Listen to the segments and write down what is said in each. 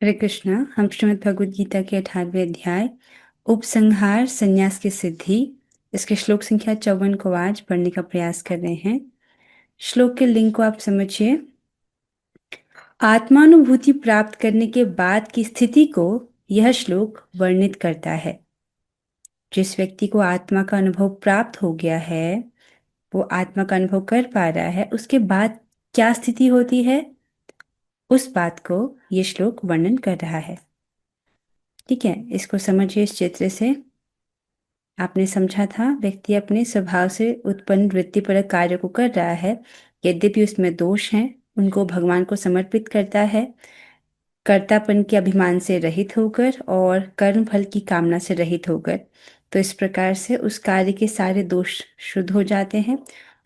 हरे कृष्णा। हम श्रीमद् भगवद गीता के 18वें अध्याय उपसंहार संन्यास की सिद्धि इसके श्लोक संख्या 54 को आज पढ़ने का प्रयास कर रहे हैं। श्लोक के लिंक को आप समझिए। आत्मानुभूति प्राप्त करने के बाद की स्थिति को यह श्लोक वर्णित करता है। जिस व्यक्ति को आत्मा का अनुभव प्राप्त हो गया है, वो आत्मा का अनुभव कर पा रहा है, उसके बाद क्या स्थिति होती है, उस बात को ये श्लोक वर्णन कर रहा है। ठीक है, इसको समझिए। इस चित्र से आपने समझा था, व्यक्ति अपने स्वभाव से उत्पन्न वृत्तिपरक कार्य को कर रहा है, यद्यपि उसमें दोष हैं, उनको भगवान को समर्पित करता है, कर्तापन के अभिमान से रहित होकर और कर्म फल की कामना से रहित होकर। तो इस प्रकार से उस कार्य के सारे दोष शुद्ध हो जाते हैं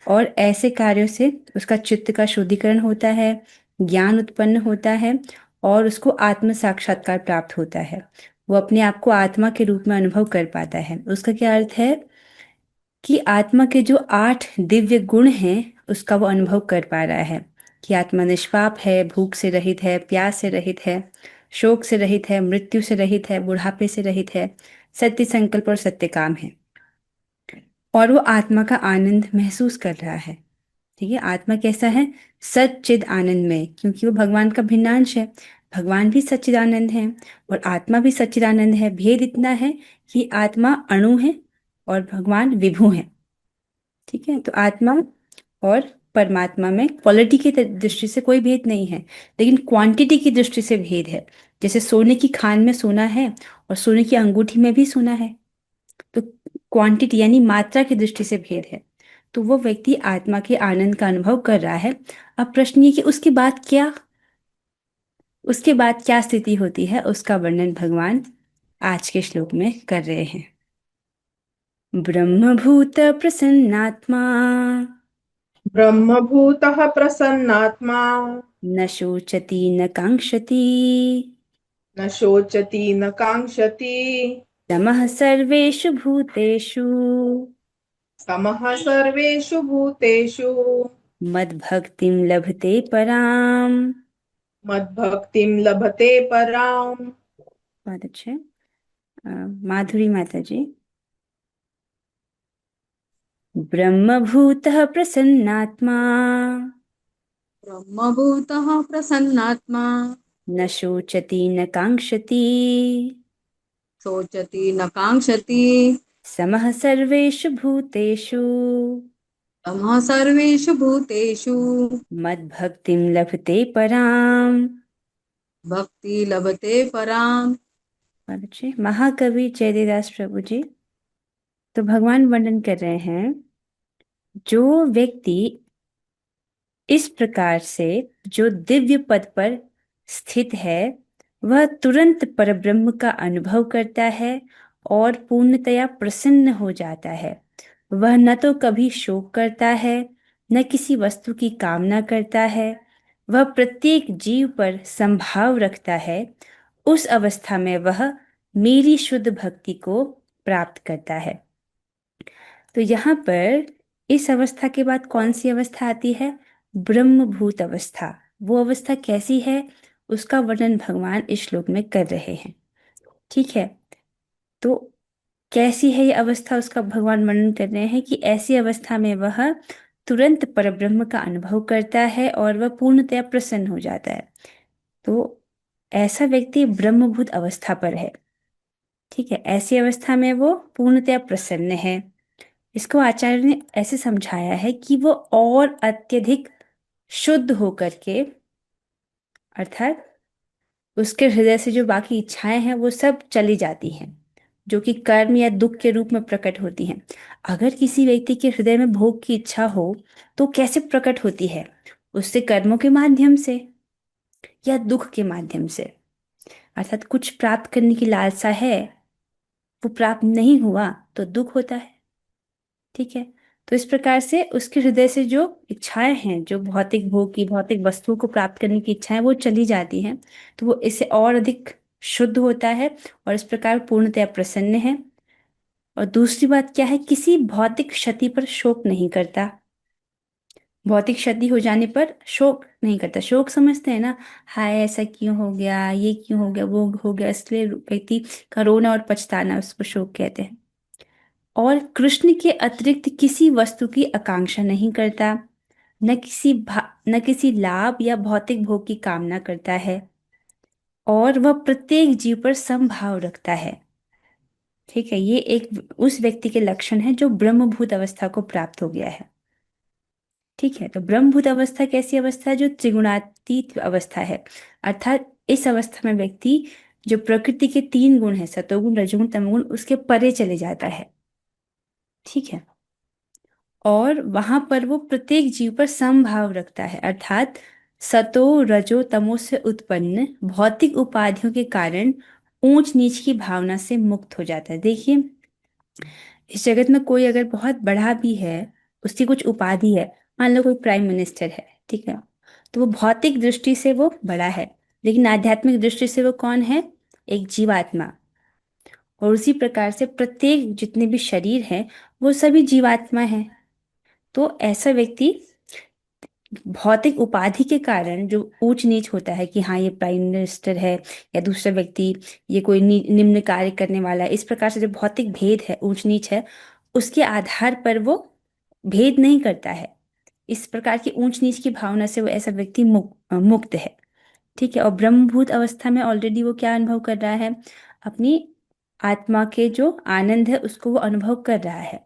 और ऐसे कार्यों से उसका चित्त का शुद्धिकरण होता है, ज्ञान उत्पन्न होता है और उसको आत्म साक्षात्कार प्राप्त होता है। वो अपने आप को आत्मा के रूप में अनुभव कर पाता है। उसका क्या अर्थ है कि आत्मा के जो 8 दिव्य गुण हैं उसका वो अनुभव कर पा रहा है कि आत्मा निष्पाप है, भूख से रहित है, प्यास से रहित है, शोक से रहित है, मृत्यु से रहित है, बुढ़ापे से रहित है, सत्य संकल्प और सत्य काम है और वो आत्मा का आनंद महसूस कर रहा है। ठीक है, आत्मा कैसा है? सच्चिद आनंद में, क्योंकि वो भगवान का भिन्नांश है। भगवान भी सच्चिदानंद है और आत्मा भी सच्चिदानंद है। भेद इतना है कि आत्मा अणु है और भगवान विभु है। ठीक है, तो आत्मा और परमात्मा में क्वालिटी की दृष्टि से कोई भेद नहीं है, लेकिन क्वांटिटी की दृष्टि से भेद है। जैसे सोने की खान में सोना है और सोने की अंगूठी में भी सोना है, तो क्वांटिटी यानी मात्रा की दृष्टि से भेद है। तो वो व्यक्ति आत्मा के आनंद का अनुभव कर रहा है। अब प्रश्न ये कि उसके बाद क्या स्थिति होती है, उसका वर्णन भगवान आज के श्लोक में कर रहे हैं। ब्रह्मभूत प्रसन्नात्मा ब्रह्मभूतः प्रसन्नात्मा न शोचति न काङ्क्षति न शोचति न काङ्क्षति समः सर्वेषु भूतेषु समः सर्वेषु भूतेषु मद्भक्तिं लभते पराम्। मद्भक्तिं लभते पराम्। बहुत अच्छे। माधुरी माता जी। ब्रह्मभूतः प्रसन्नात्मा ब्रह्मभूतः प्रसन्नात्मा न शोचति न काङ्क्षति शोचति न काङ्क्षति समः सर्वेषु भूतेषु तमः सर्वेषु भूतेषु मद्भक्तिं लभते पराम्। भक्ति लभते पराम्। बहुत अच्छे। महाकवि जयदेवदास प्रभु जी तो भगवान वर्णन कर रहे हैं, जो व्यक्ति इस प्रकार से जो दिव्य पद पर स्थित है, वह तुरंत परब्रह्म का अनुभव करता है और पूर्णतया प्रसन्न हो जाता है। वह न तो कभी शोक करता है, न किसी वस्तु की कामना करता है। वह प्रत्येक जीव पर संभाव रखता है। उस अवस्था में वह मेरी शुद्ध भक्ति को प्राप्त करता है। तो यहाँ पर इस अवस्था के बाद कौन सी अवस्था आती है? ब्रह्मभूत अवस्था। वो अवस्था कैसी है, उसका वर्णन भगवान इस श्लोक में कर रहे हैं। ठीक है, तो कैसी है ये अवस्था, उसका भगवान वर्णन कर रहे हैं कि ऐसी अवस्था में वह तुरंत परब्रह्म का अनुभव करता है और वह पूर्णतया प्रसन्न हो जाता है। तो ऐसा व्यक्ति ब्रह्मभूत अवस्था पर है। ठीक है, ऐसी अवस्था में वो पूर्णतया प्रसन्न है। इसको आचार्य ने ऐसे समझाया है कि वो और अत्यधिक शुद्ध होकर के, अर्थात उसके हृदय से जो बाकी इच्छाएं हैं वो सब चली जाती हैं, जो कि कर्म या दुख के रूप में प्रकट होती हैं। अगर किसी व्यक्ति के हृदय में भोग की इच्छा हो तो कैसे प्रकट होती है? उससे कर्मों के माध्यम से या दुख के माध्यम से। अर्थात कुछ प्राप्त करने की लालसा है, वो प्राप्त नहीं हुआ तो दुख होता है। ठीक है, तो इस प्रकार से उसके हृदय से जो इच्छाएं हैं, जो भौतिक भोग की, भौतिक वस्तुओं को प्राप्त करने की इच्छाएं, वो चली जाती हैं। तो वो इससे और अधिक शुद्ध होता है और इस प्रकार पूर्णतया प्रसन्न है। और दूसरी बात क्या है? किसी भौतिक क्षति पर शोक नहीं करता। भौतिक क्षति हो जाने पर शोक नहीं करता। शोक समझते हैं ना, हाय ऐसा क्यों हो गया, ये क्यों हो गया, वो हो गया, इसलिए व्यक्ति का रोना और पछताना उसको शोक कहते हैं। और कृष्ण के अतिरिक्त किसी वस्तु की आकांक्षा नहीं करता, न किसी लाभ या भौतिक भोग की कामना करता है, और वह प्रत्येक जीव पर समभाव रखता है। ठीक है, ये एक उस व्यक्ति के लक्षण है जो ब्रह्मभूत अवस्था को प्राप्त हो गया है। ठीक है, तो ब्रह्मभूत अवस्था कैसी अवस्था है? जो त्रिगुणातीत अवस्था है। अर्थात इस अवस्था में व्यक्ति जो प्रकृति के तीन गुण है, सतोगुण रजोगुण तमोगुण, उसके परे चले जाता है। ठीक है, और वहां पर वो प्रत्येक जीव पर समभाव रखता है। अर्थात सतो रजो तमो से उत्पन्न भौतिक उपाधियों के कारण ऊंच नीच की भावना से मुक्त हो जाता है। देखिए, इस जगत में कोई अगर बहुत बड़ा भी है, उसकी कुछ उपाधि है, मान लो कोई प्राइम मिनिस्टर है, ठीक है, तो वो भौतिक दृष्टि से वो बड़ा है, लेकिन आध्यात्मिक दृष्टि से वो कौन है? एक जीवात्मा। और उसी प्रकार से प्रत्येक जितने भी शरीर हैं वो सभी जीवात्मा हैं। तो ऐसा व्यक्ति भौतिक उपाधि के कारण जो ऊंच नीच होता है कि हाँ ये प्राइम मिनिस्टर है, या दूसरा व्यक्ति ये कोई निम्न कार्य करने वाला है, इस प्रकार से जो भौतिक भेद है, ऊंच नीच है, उसके आधार पर वो भेद नहीं करता है। इस प्रकार की ऊंच नीच की भावना से वो ऐसा व्यक्ति मुक्त है। ठीक है, और ब्रह्मभूत अवस्था में ऑलरेडी वो क्या अनुभव कर रहा है? अपनी आत्मा के जो आनंद है उसको वो अनुभव कर रहा है।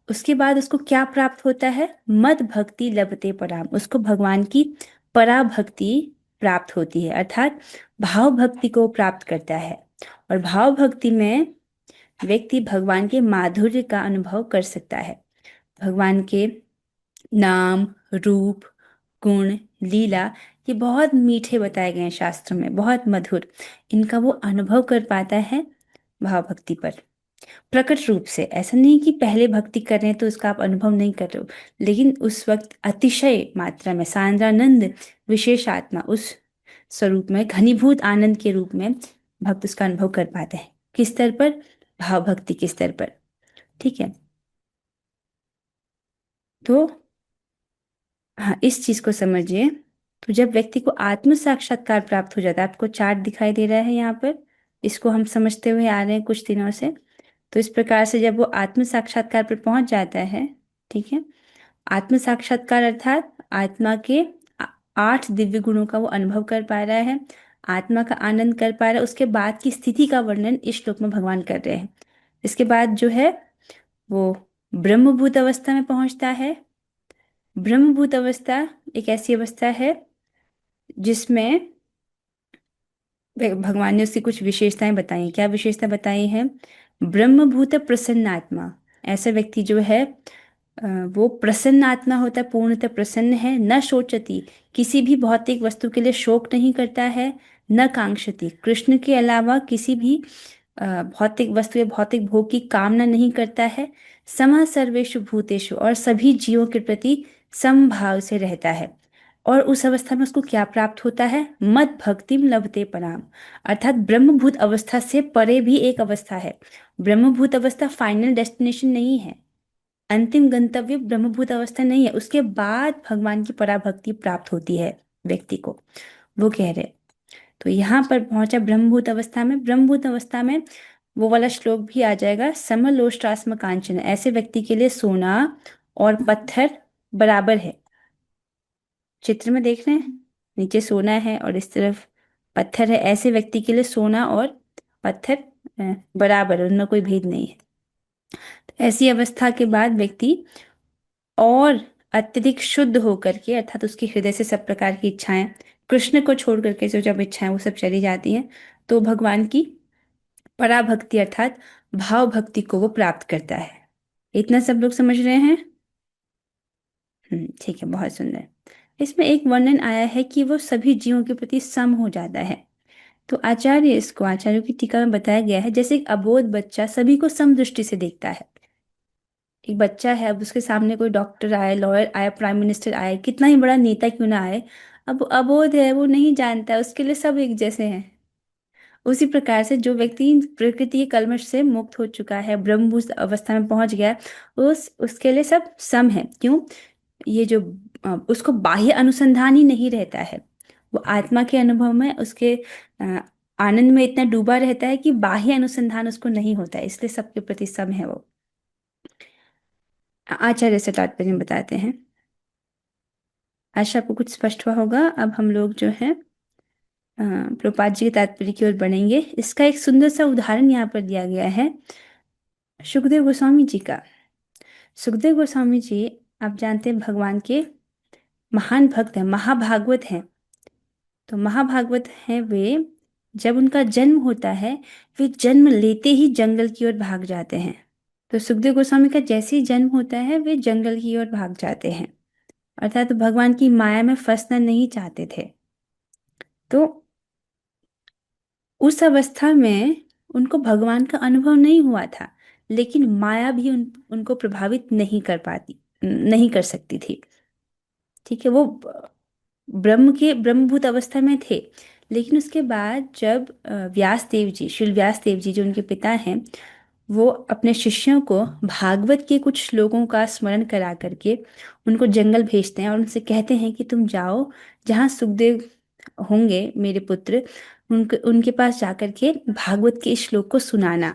उसके बाद उसको क्या प्राप्त होता है? मद भक्ति लभते पराम, उसको भगवान की पराभक्ति प्राप्त होती है। अर्थात भाव भक्ति को प्राप्त करता है, और भाव भक्ति में व्यक्ति भगवान के माधुर्य का अनुभव कर सकता है। भगवान के नाम, रूप, गुण, लीला, ये बहुत मीठे बताए गए हैं शास्त्र में, बहुत मधुर। इनका वो अनुभव कर पाता है भाव भक्ति पर, प्रकट रूप से। ऐसा नहीं कि पहले भक्ति कर रहे हैं तो उसका आप अनुभव नहीं कर रहे हो, लेकिन उस वक्त अतिशय मात्रा में सांद्रानंद विशेष आत्मा उस स्वरूप में, घनीभूत आनंद के रूप में भक्त उसका अनुभव कर पाते हैं। किस स्तर पर? भाव भक्ति के स्तर पर। ठीक है, तो हाँ, इस चीज को समझिए। तो जब व्यक्ति को आत्म साक्षात्कार प्राप्त हो जाता है, आपको चार्ट दिखाई दे रहा है यहाँ पर, इसको हम समझते हुए आ रहे हैं कुछ दिनों से। तो इस प्रकार से जब वो आत्म साक्षात्कार पर पहुंच जाता है, ठीक है, आत्म साक्षात्कार अर्थात आत्मा के आ- 8 दिव्य गुणों का वो अनुभव कर पा रहा है, आत्मा का आनंद कर पा रहा है। उसके बाद की स्थिति का वर्णन इस श्लोक में भगवान कर रहे हैं। इसके बाद जो है वो ब्रह्मभूत अवस्था में पहुंचता है। ब्रह्मभूत अवस्था एक ऐसी अवस्था है जिसमें भगवान ने उसकी कुछ विशेषताएं बताई हैं। क्या विशेषता बताई है? ब्रह्मभूत प्रसन्न आत्मा। ऐसा व्यक्ति जो है वो प्रसन्न आत्मा होता है, पूर्णतः प्रसन्न है। न शोचती, किसी भी भौतिक वस्तु के लिए शोक नहीं करता है। न कांक्षति, कृष्ण के अलावा किसी भी भौतिक वस्तु या भौतिक भोग की कामना नहीं करता है। समः सर्वेषु भूतेषु, और सभी जीवों के प्रति समभाव से रहता है। और उस अवस्था में उसको क्या प्राप्त होता है? मद भक्तिम लभते पराम। अर्थात ब्रह्मभूत अवस्था से परे भी एक अवस्था है। ब्रह्मभूत अवस्था फाइनल डेस्टिनेशन नहीं है, अंतिम गंतव्य ब्रह्मभूत अवस्था नहीं है। उसके बाद भगवान की पराभक्ति प्राप्त होती है व्यक्ति को, वो कह रहे। तो यहाँ पर पहुंचा ब्रह्मभूत अवस्था में। ब्रह्मभूत अवस्था में वो वाला श्लोक भी आ जाएगा, समलोष्टास्म कांचन। ऐसे व्यक्ति के लिए सोना और पत्थर बराबर है। चित्र में देख रहे हैं, नीचे सोना है और इस तरफ पत्थर है। ऐसे व्यक्ति के लिए सोना और पत्थर बराबर है, उनमें कोई भेद नहीं है। तो ऐसी अवस्था के बाद व्यक्ति और अत्यधिक शुद्ध होकर के, अर्थात उसके हृदय से सब प्रकार की इच्छाएं, कृष्ण को छोड़ करके जो जब इच्छाएं वो सब चली जाती हैं, तो भगवान की पराभक्ति अर्थात भाव भक्ति को वो प्राप्त करता है। इतना सब लोग समझ रहे हैं? ठीक है, बहुत सुंदर। इसमें एक वर्णन आया है कि वो सभी जीवों के प्रति सम हो जाता है। तो इसको आचार्यों की टीका में बताया गया है, जैसे एक अबोध बच्चा सभी को सम दृष्टि से देखता है। एक बच्चा है, अब उसके सामने कोई डॉक्टर आए, लॉयर आए, प्राइम मिनिस्टर आए, कितना ही बड़ा नेता क्यों ना आए, अब अबोध है, वो नहीं जानता है, उसके लिए सब एक जैसे हैं। उसी प्रकार से जो व्यक्ति प्रकृति के कल्मश से मुक्त हो चुका है, ब्रह्मभूत अवस्था में पहुंच गया है, उसके लिए सब सम है। क्यों? ये जो उसको बाह्य अनुसंधान ही नहीं रहता है, वो आत्मा के अनुभव में उसके अ, आनंद में इतना डूबा रहता है कि बाह्य अनुसंधान उसको नहीं होता है, इसलिए सबके प्रति सम है वो। आचार्य से तात्पर्य बताते हैं। आशा आपको कुछ स्पष्ट हुआ होगा। अब हम लोग जो है प्रभुपाद जी के तात्पर्य की ओर बढ़ेंगे। इसका एक सुंदर सा उदाहरण यहाँ पर दिया गया है सुखदेव गोस्वामी जी का। सुखदेव गोस्वामी जी, आप जानते हैं, भगवान के महान भक्त हैं, महाभागवत हैं। तो महाभागवत हैं वे, जब उनका जन्म होता है वे जन्म लेते ही जंगल की ओर भाग जाते हैं। तो सुखदेव गोस्वामी का जैसे ही जन्म होता है वे जंगल की ओर भाग जाते हैं, अर्थात भगवान की माया में फंसना नहीं चाहते थे। तो उस अवस्था में उनको भगवान का अनुभव नहीं हुआ था, लेकिन माया भी उनको प्रभावित नहीं कर सकती थी। ठीक है, वो ब्रह्मभूत अवस्था में थे। लेकिन उसके बाद जब व्यास देव जी, श्री व्यास देव जी जो उनके पिता हैं, वो अपने शिष्यों को भागवत के कुछ श्लोकों का स्मरण करा करके उनको जंगल भेजते हैं और उनसे कहते हैं कि तुम जाओ, जहाँ सुखदेव होंगे मेरे पुत्र, उनके उनके पास जाकर के भागवत के इस श्लोक को सुनाना।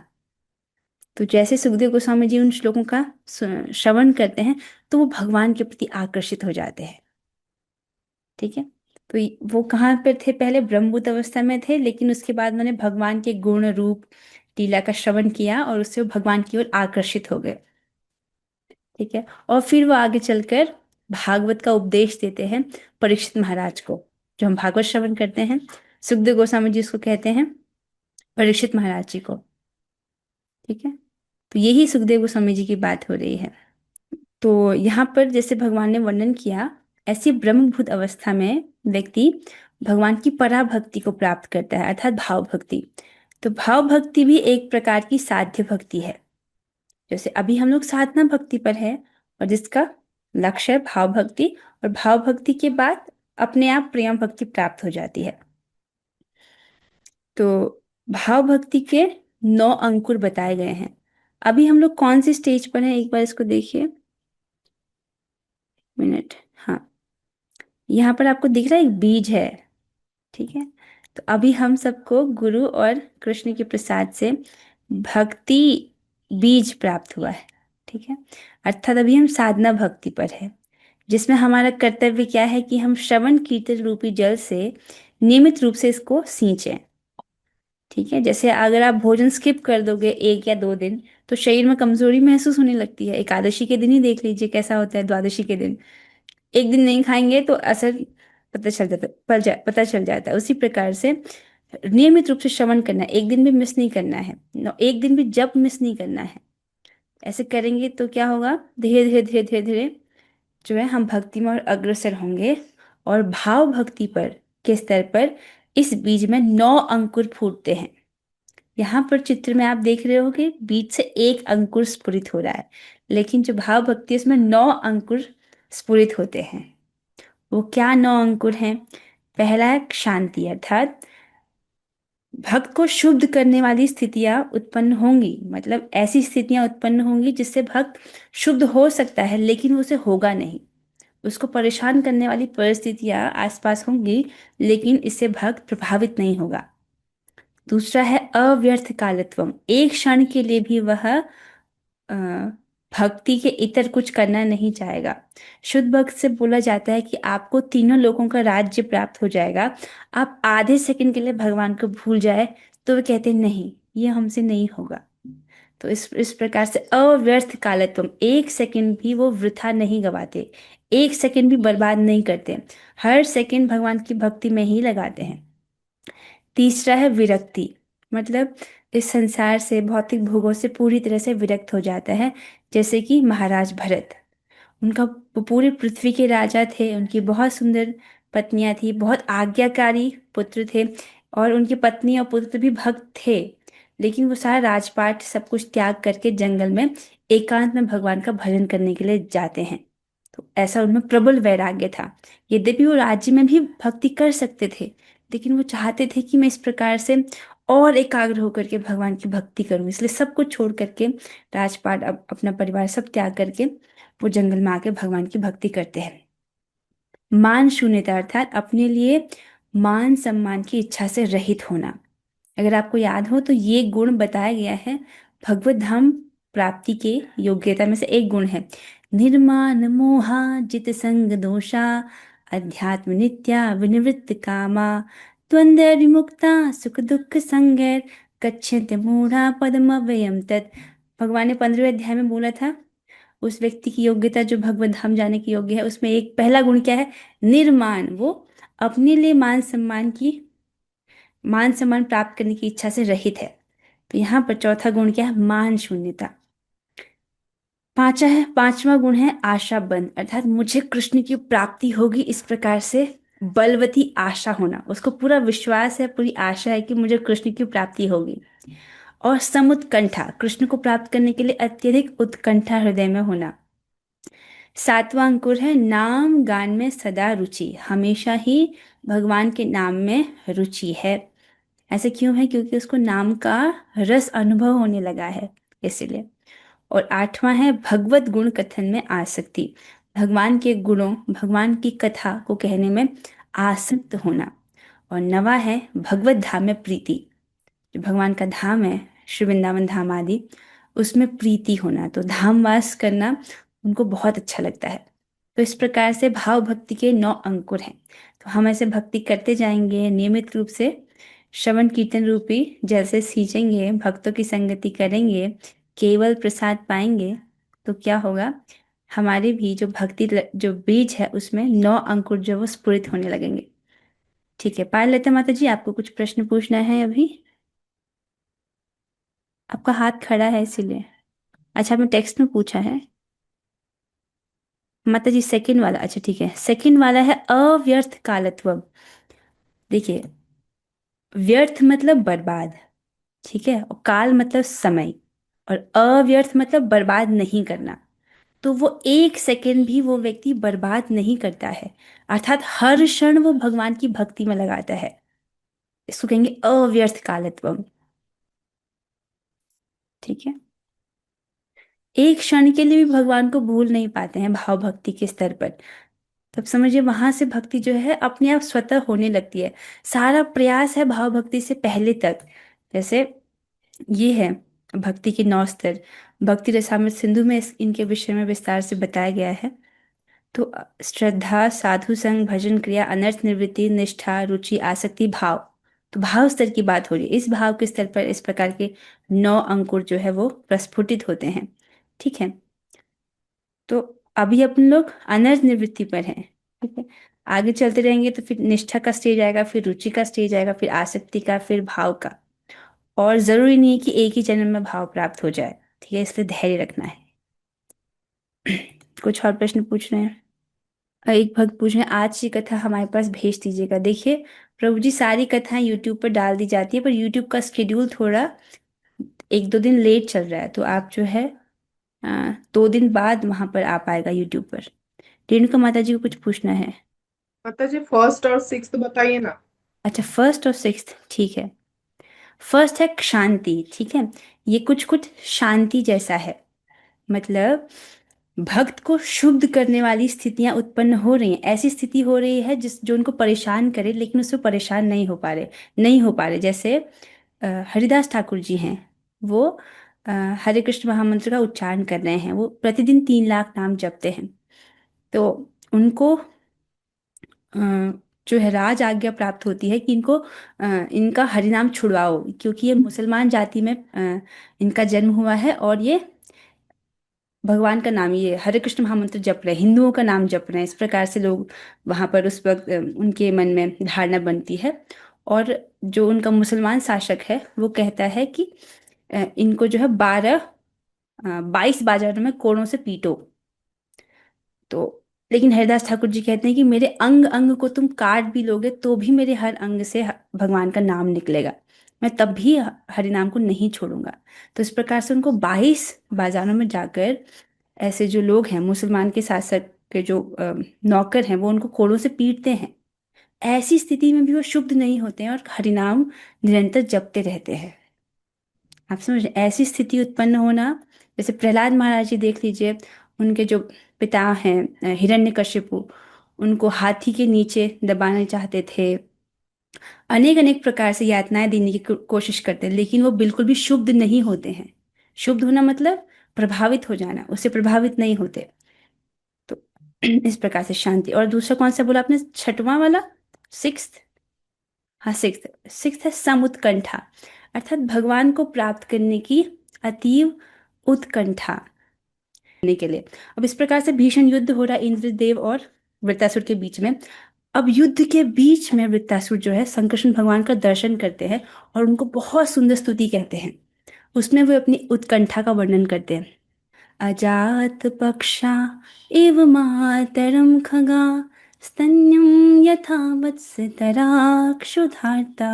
तो जैसे सुखदेव गोस्वामी जी उन श्लोकों का श्रवण करते हैं तो वो भगवान के प्रति आकर्षित हो जाते हैं। ठीक है, तो वो कहाँ पर थे? पहले ब्रह्मभूत अवस्था में थे, लेकिन उसके बाद मैंने भगवान के गुण रूप लीला का श्रवण किया और उससे वो भगवान की ओर आकर्षित हो गए। ठीक है, और फिर वो आगे चलकर भागवत का उपदेश देते हैं परीक्षित महाराज को। जो हम भागवत श्रवण करते हैं, सुखदेव गोस्वामी जी उसको कहते हैं परीक्षित महाराज जी को। ठीक है, तो यही सुखदेव गोस्वामी जी की बात हो रही है। तो यहाँ पर जैसे भगवान ने वर्णन किया, ऐसी ब्रह्मभूत अवस्था में व्यक्ति भगवान की पराभक्ति को प्राप्त करता है, अर्थात भाव भक्ति। तो भाव भक्ति भी एक प्रकार की साध्य भक्ति है। जैसे अभी हम लोग साधना भक्ति पर है, और जिसका लक्ष्य है भाव भक्ति, और भाव भक्ति के बाद अपने आप प्रेम भक्ति प्राप्त हो जाती है। तो भाव भक्ति के 9 अंकुर बताए गए हैं। अभी हम लोग कौन सी स्टेज पर हैं, एक बार इसको देखिए। मिनट, हाँ, यहाँ पर आपको दिख रहा है एक बीज है। ठीक है, तो अभी हम सबको गुरु और कृष्ण के प्रसाद से भक्ति बीज प्राप्त हुआ है। ठीक है, अर्थात अभी हम साधना भक्ति पर है, जिसमें हमारा कर्तव्य क्या है कि हम श्रवण कीर्तन रूपी जल से नियमित रूप से इसको सींचें। ठीक है, जैसे अगर आप भोजन स्किप कर दोगे 1 या 2 दिन, तो शरीर में कमजोरी महसूस होने लगती है। एकादशी के दिन ही देख लीजिए कैसा होता है, द्वादशी के दिन एक दिन नहीं खाएंगे तो असर पता चल जाता है। उसी प्रकार से नियमित रूप से श्रवण करना है, एक दिन भी मिस नहीं करना है, एक दिन भी जब मिस नहीं करना है। ऐसे करेंगे तो क्या होगा, धीरे धीरे धीरे धीरे धीरे जो है हम भक्ति में और अग्रसर होंगे, और भाव भक्ति पर के स्तर पर इस बीज में 9 अंकुर फूटते हैं। यहाँ पर चित्र में आप देख रहे हो कि बीज से एक अंकुर स्फुरित हो रहा है, लेकिन जो भाव भक्ति है उसमें 9 अंकुर स्फुरित होते हैं। वो क्या 9 अंकुर हैं? पहला है शांति, अर्थात भक्त को शुद्ध करने वाली स्थितियां उत्पन्न होंगी, मतलब ऐसी स्थितियां उत्पन्न होंगी जिससे भक्त शुद्ध हो सकता है लेकिन उसे होगा नहीं। उसको परेशान करने वाली परिस्थितियां आसपास होंगी, लेकिन इससे भक्त प्रभावित नहीं होगा। दूसरा है अव्यर्थ कालत्वम, एक क्षण के लिए भी वह अ, भक्ति के इतर कुछ करना नहीं चाहेगा। शुद्ध भक्त से बोला जाता है कि आपको तीनों लोगों का राज्य प्राप्त हो जाएगा, आप आधे सेकंड के लिए भगवान को भूल जाए तो वे कहते हैं नहीं, ये हमसे नहीं होगा। तो इस प्रकार से अव्यर्थ कालत्वम, एक सेकंड भी वो वृथा नहीं गवाते, एक सेकंड भी बर्बाद नहीं करते, हर सेकंड भगवान की भक्ति में ही लगाते हैं। तीसरा है विरक्ति, मतलब इस संसार से, भौतिक भोगों से पूरी तरह से विरक्त हो जाता है। जैसे कि महाराज भरत, उनका वो पूरी पृथ्वी के राजा थे, उनकी बहुत सुंदर पत्नियां थी, बहुत आज्ञाकारी पुत्र थे, और उनकी पत्नी और पुत्र भी भक्त थे। लेकिन वो सारा राजपाट सब कुछ त्याग करके जंगल में एकांत में भगवान का भजन करने के लिए जाते हैं। तो ऐसा उनमें प्रबल वैराग्य था। यद्यपि वो राज्य में भी भक्ति कर सकते थे, लेकिन वो चाहते थे कि मैं इस प्रकार से और एकाग्र होकर के भगवान की भक्ति करूं, इसलिए सब कुछ छोड़ करके राजपाट अपना परिवार सब त्याग करके वो जंगल में आके भगवान की भक्ति करते हैं। मान शून्यता अर्थात अपने लिए मान सम्मान की इच्छा से रहित होना। अगर आपको याद हो तो ये गुण बताया गया है भगवत धाम प्राप्ति के योग्यता में से एक गुण है। निर्माण मोहा जित संग दोषा अध्यात्म नित्या विनिवृत्त कामा द्वंद्व विमुक्ता सुख दुख संगैर गच्छन्ति मूढ़ा पदम अव्ययम तत्। भगवान ने 15वें अध्याय में बोला था उस व्यक्ति की योग्यता जो भगवत धाम जाने की योग्य है, उसमें एक पहला गुण क्या है? निर्माण। वो अपने लिए मान सम्मान प्राप्त करने की इच्छा से रहित है। तो यहाँ पर चौथा गुण क्या है? मान शून्यता। पांचवा गुण है आशा बंद अर्थात मुझे कृष्ण की प्राप्ति होगी, इस प्रकार से बलवती आशा होना। उसको पूरा विश्वास है, पूरी आशा है कि मुझे कृष्ण की प्राप्ति होगी। और समुत्कंठा, कृष्ण को प्राप्त करने के लिए अत्यधिक उत्कंठा हृदय में होना। सातवां अंकुर है नाम गान में सदा रुचि, हमेशा ही भगवान के नाम में रुचि है। ऐसे क्यों है? क्योंकि उसको नाम का रस अनुभव होने लगा है, इसीलिए। और आठवां है भगवत गुण कथन में आसक्ति, भगवान के गुणों भगवान की कथा को कहने में आसक्त होना। और नवा है भगवत धाम में प्रीति, जो भगवान का धाम है श्री वृंदावन धाम आदि, उसमें प्रीति होना, तो धाम वास करना उनको बहुत अच्छा लगता है। तो इस प्रकार से भाव भक्ति के 9 अंकुर हैं। तो हम ऐसे भक्ति करते जाएंगे, नियमित रूप से श्रवण कीर्तन रूपी जल से सींचेंगे, भक्तों की संगति करेंगे, केवल प्रसाद पाएंगे, तो क्या होगा? हमारे भी जो जो बीज है उसमें 9 अंकुर जो वो स्फुरित होने लगेंगे। ठीक है, पायल लता माता जी, आपको कुछ प्रश्न पूछना है अभी? आपका हाथ खड़ा है इसीलिए। अच्छा, आपने टेक्स्ट में पूछा है। माता जी सेकंड वाला, अच्छा ठीक है, सेकंड वाला है अव्यर्थ कालत्व। देखिए, व्यर्थ मतलब बर्बाद, ठीक है, और काल मतलब समय, और अव्यर्थ मतलब बर्बाद नहीं करना। तो वो एक सेकंड भी वो व्यक्ति बर्बाद नहीं करता है, अर्थात हर क्षण वो भगवान की भक्ति में लगाता है। इसको कहेंगे अव्यर्थ कालत्वम। ठीक है, एक क्षण के लिए भी भगवान को भूल नहीं पाते हैं भाव भक्ति के स्तर पर। तब समझिए वहां से भक्ति जो है अपने आप स्वतः होने लगती है। सारा प्रयास है भाव भक्ति से पहले तक। जैसे ये है भक्ति के 9 स्तर, भक्ति रसामृत सिंधु में इनके विषय में विस्तार से बताया गया है। तो श्रद्धा, साधु संग, भजन क्रिया, अनर्थ निवृत्ति, निष्ठा, रुचि, आसक्ति, भाव। तो भाव स्तर की बात हो रही है। इस भाव के स्तर पर इस प्रकार के 9 अंकुर जो है वो प्रस्फुटित होते हैं। ठीक है, तो अभी अपन लोग अनर्थ निवृत्ति पर हैं। ठीक है, आगे चलते रहेंगे तो फिर निष्ठा का स्टेज आएगा, फिर रुचि का स्टेज आएगा, फिर आसक्ति का, फिर भाव का। और जरूरी नहीं है कि एक ही जन्म में भाव प्राप्त हो जाए। ठीक है, इसलिए धैर्य रखना है। कुछ और प्रश्न पूछ रहे हैं? एक भक्त पूछ रहे हैं आज की कथा हमारे पास भेज दीजिएगा। देखिए प्रभु जी, सारी कथाएं यूट्यूब पर डाल दी जाती है, पर यूट्यूब का शेड्यूल थोड़ा 1-2 दिन लेट चल रहा है, तो आप जो है 2 दिन बाद वहां पर आ पाएगा यूट्यूब पर। रेणुका माता जी को कुछ पूछना है? माता जी फर्स्ट और सिक्स्थ बताइए ना। अच्छा, फर्स्ट और सिक्स्थ, ठीक है। फर्स्ट है शांति। ठीक है, ये कुछ कुछ शांति जैसा है, मतलब भक्त को शुद्ध करने वाली स्थितियां उत्पन्न हो रही हैं। ऐसी स्थिति हो रही है जिस जो उनको परेशान करे, लेकिन उससे परेशान नहीं हो पा रहे। जैसे हरिदास ठाकुर जी हैं, वो अ, हरे कृष्ण महामंत्र का उच्चारण कर रहे हैं, वो प्रतिदिन 3 लाख नाम जपते हैं। तो उनको अ, जो है राज आज्ञा प्राप्त होती है कि इनका हरिनाम छुड़वाओ, क्योंकि ये मुसलमान जाति में इनका जन्म हुआ है और ये भगवान का नाम, ये हरे कृष्ण महामंत्र जप रहे हैं, हिंदुओं का नाम जप रहे हैं। इस प्रकार से लोग वहां पर उस वक्त उनके मन में धारणा बनती है। और जो उनका मुसलमान शासक है वो कहता है कि इनको जो है 22 बाजारों में कोड़ों से पीटो। तो लेकिन हरिदास ठाकुर जी कहते हैं कि मेरे अंग अंग को तुम काट भी लोगे तो भी मेरे हर अंग से भगवान का नाम निकलेगा, मैं तब भी हरि नाम को नहीं छोड़ूंगा। तो इस प्रकार से उनको 22 बाजारों में जाकर ऐसे जो लोग हैं मुसलमान के शासक के जो नौकर हैं वो उनको कोड़ों से पीटते हैं, ऐसी स्थिति में भी वो शुद्ध नहीं होते हैं और हरिनाम निरंतर जपते रहते हैं। आप समझ रहे हैं? ऐसी स्थिति उत्पन्न होना, जैसे प्रहलाद महाराज जी देख लीजिए, उनके जो पिता हैं हिरण्यकशिपु, उनको हाथी के नीचे दबाना चाहते थे, अनेक अनेक प्रकार से यातनाएं देने की कोशिश करते हैं, लेकिन वो बिल्कुल भी शुद्ध नहीं होते हैं। शुद्ध होना मतलब प्रभावित हो जाना, उससे प्रभावित नहीं होते। तो इस प्रकार से शांति। और दूसरा कौन सा बोला आपने, छठवां वाला, सिक्स? हाँ, सिक्स्थ। सिक्स्थ है समुत्कंठा, अर्थात भगवान को प्राप्त करने की अतीव उत्कंठा करने के लिए। अब इस प्रकार से भीषण युद्ध हो रहा है इंद्रदेव और वृत्तासुर के बीच में। अब युद्ध के बीच में वृत्तासुर जो है शंकर भगवान का दर्शन करते हैं और उनको बहुत सुंदर स्तुति कहते हैं। उसमें वो अपनी उत्कंठा का वर्णन करते हैं। अजात पक्षा एव मातरम खगा स्तन्यम यथा वत्सतरा क्षुधार्ता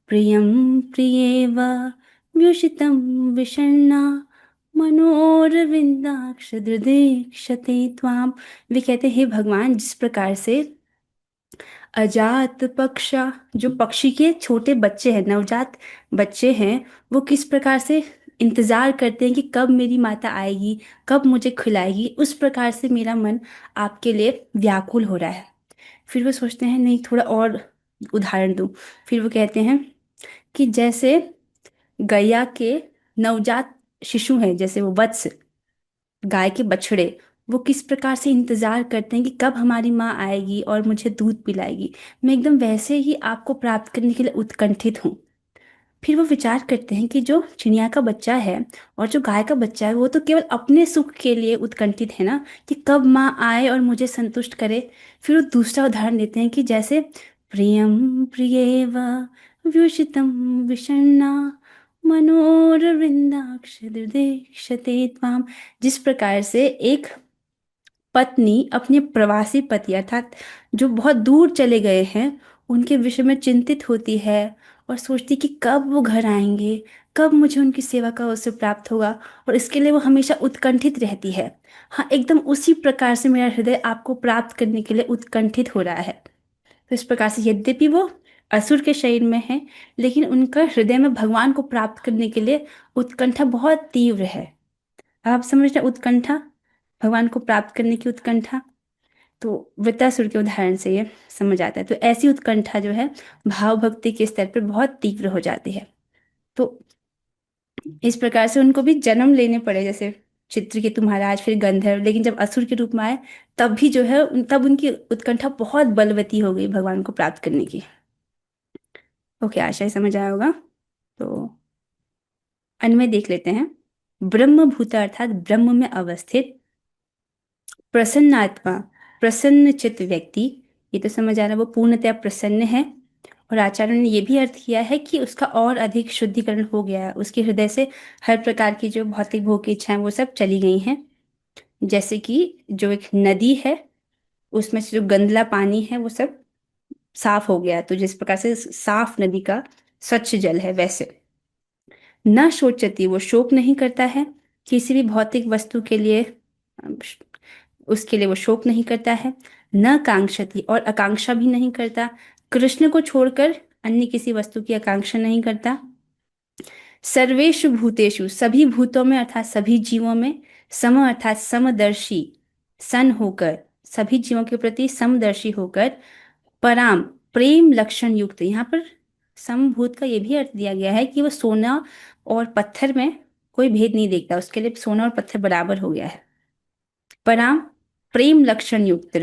प्रियं प्रियेव व्युषितं विषण्णा मनोरविंदाक्ष क्षते त्वाम। वे कहते हैं, हे भगवान, जिस प्रकार से अजात पक्षा, जो पक्षी के छोटे बच्चे हैं, नवजात बच्चे हैं, वो किस प्रकार से इंतजार करते हैं कि कब मेरी माता आएगी, कब मुझे खिलाएगी, उस प्रकार से मेरा मन आपके लिए व्याकुल हो रहा है। फिर वो सोचते हैं, नहीं, थोड़ा और उदाहरण दूं। फिर वो कहते हैं कि जैसे गैया के नवजात शिशु हैं, जैसे वो वत्स, गाय के बछड़े, वो किस प्रकार से इंतजार करते हैं कि कब हमारी माँ आएगी और मुझे दूध पिलाएगी, मैं एकदम वैसे ही आपको प्राप्त करने के लिए उत्कंठित हूँ। फिर वो विचार करते हैं कि जो चिड़िया का बच्चा है और जो गाय का बच्चा है, वो तो केवल अपने सुख के लिए उत्कंठित है ना, कि कब माँ आए और मुझे संतुष्ट करे। फिर वो दूसरा उदाहरण देते हैं कि जैसे प्रियम प्रियेव व्युषितम विषण्णा मनोरविंदाक्ष क्षते त्वाम। जिस प्रकार से एक पत्नी अपने प्रवासी पति, अर्थात जो बहुत दूर चले गए हैं, उनके विषय में चिंतित होती है और सोचती कि कब वो घर आएंगे, कब मुझे उनकी सेवा का अवसर प्राप्त होगा, और इसके लिए वो हमेशा उत्कंठित रहती है। हाँ, एकदम उसी प्रकार से मेरा हृदय आपको प्राप्त करने के लिए उत्कंठित हो रहा है। तो इस प्रकार से यद्यपि वो असुर के शरीर में है, लेकिन उनका हृदय में भगवान को प्राप्त करने के लिए उत्कंठा बहुत तीव्र है। आप समझ रहे हैं? उत्कंठा, भगवान को प्राप्त करने की उत्कंठा। तो वृत्तासुर के उदाहरण से ये समझ आता है। तो ऐसी उत्कंठा जो है भाव भक्ति के स्तर पर बहुत तीव्र हो जाती है। तो इस प्रकार से उनको भी जन्म लेने पड़े, जैसे चित्रकेतु महाराज, फिर गंधर्व, लेकिन जब असुर के रूप में आए, तब भी जो है तब उनकी उत्कंठा बहुत बलवती हो गई भगवान को प्राप्त करने की। ओके, आशा ही समझ आया होगा। तो अन्वय देख लेते हैं। ब्रह्म भूत अर्थात ब्रह्म में अवस्थित प्रसन्नात्मा, प्रसन्न चित्त व्यक्ति, ये तो समझ आ रहा है, वो पूर्णतया प्रसन्न है। और आचार्य ने ये भी अर्थ किया है कि उसका और अधिक शुद्धिकरण हो गया है, उसके हृदय से हर प्रकार की जो भौतिक भोग की इच्छाएं वो सब चली गई हैं। जैसे कि जो एक नदी है, उसमें से जो गंदला पानी है वो सब साफ हो गया, तो जिस प्रकार से साफ नदी का स्वच्छ जल है, वैसे न शोचती, वो शोक नहीं करता है किसी भी भौतिक वस्तु के लिए, उसके लिए वो शोक नहीं करता है। न कांक्षति, और आकांक्षा भी नहीं करता, कृष्ण को छोड़कर अन्य किसी वस्तु की आकांक्षा नहीं करता। सर्वेषु भूतेषु, सभी भूतों में अर्थात सभी जीवों में, सम अर्थात समदर्शी, सन होकर, सभी जीवों के प्रति समदर्शी होकर, पराम प्रेम लक्षण युक्त। यहाँ पर समभूत का ये भी अर्थ दिया गया है कि वो सोना और पत्थर में कोई भेद नहीं देखता, उसके लिए सोना और पत्थर बराबर हो गया है। पराम प्रेम लक्षण युक्त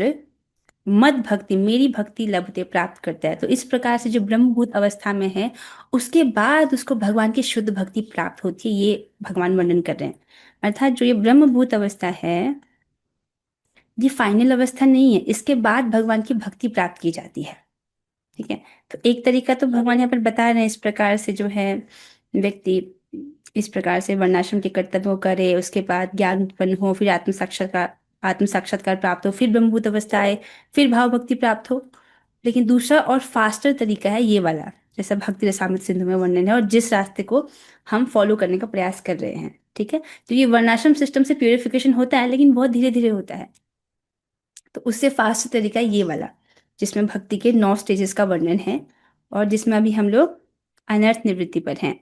मद भक्ति, मेरी भक्ति लभते, प्राप्त करता है। तो इस प्रकार से जो ब्रह्मभूत अवस्था में है, उसके बाद उसको भगवान की शुद्ध भक्ति प्राप्त होती है, ये भगवान वर्णन कर रहे हैं। अर्थात जो ये ब्रह्मभूत अवस्था है, ये फाइनल अवस्था नहीं है, इसके बाद भगवान की भक्ति प्राप्त की जाती है। ठीक है, तो एक तरीका तो भगवान यहाँ पर बता रहे हैं, इस प्रकार से जो है व्यक्ति इस प्रकार से वर्णाश्रम के कर्तव्य करे, उसके बाद ज्ञान उत्पन्न हो, फिर आत्म साक्षात्कार प्राप्त हो, फिर ब्रह्मभूत अवस्था आए, फिर भाव भक्ति प्राप्त हो। लेकिन दूसरा और फास्टर तरीका है ये वाला, जैसा भक्ति रसामृत सिंधु में वर्णन है, और जिस रास्ते को हम फॉलो करने का प्रयास कर रहे हैं। ठीक है, तो ये वर्णाश्रम सिस्टम से प्यूरिफिकेशन होता है, लेकिन बहुत धीरे धीरे होता है। तो उससे फास्ट तरीका ये वाला, जिसमें भक्ति के 9 स्टेजेस का वर्णन है और जिसमें अभी हम लोग अनर्थ निवृत्ति पर हैं।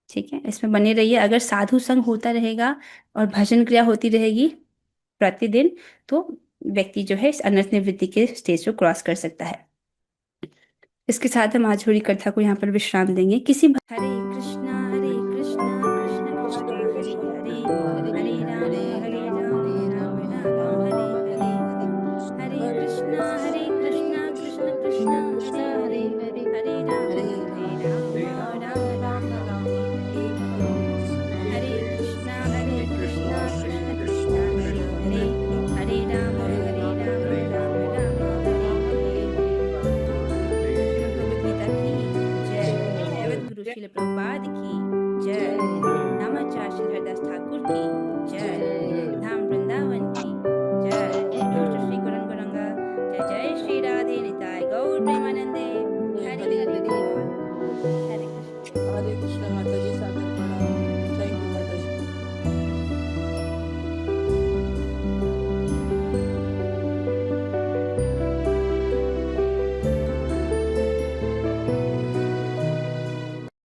ठीक है, इसमें बने रहिए। अगर साधु संग होता रहेगा और भजन क्रिया होती रहेगी प्रतिदिन, तो व्यक्ति जो है इस अनर्थ निवृत्ति के स्टेज को क्रॉस कर सकता है। इसके साथ हम आज थोड़ी कथा को यहाँ पर विश्राम देंगे। हरे कृष्णा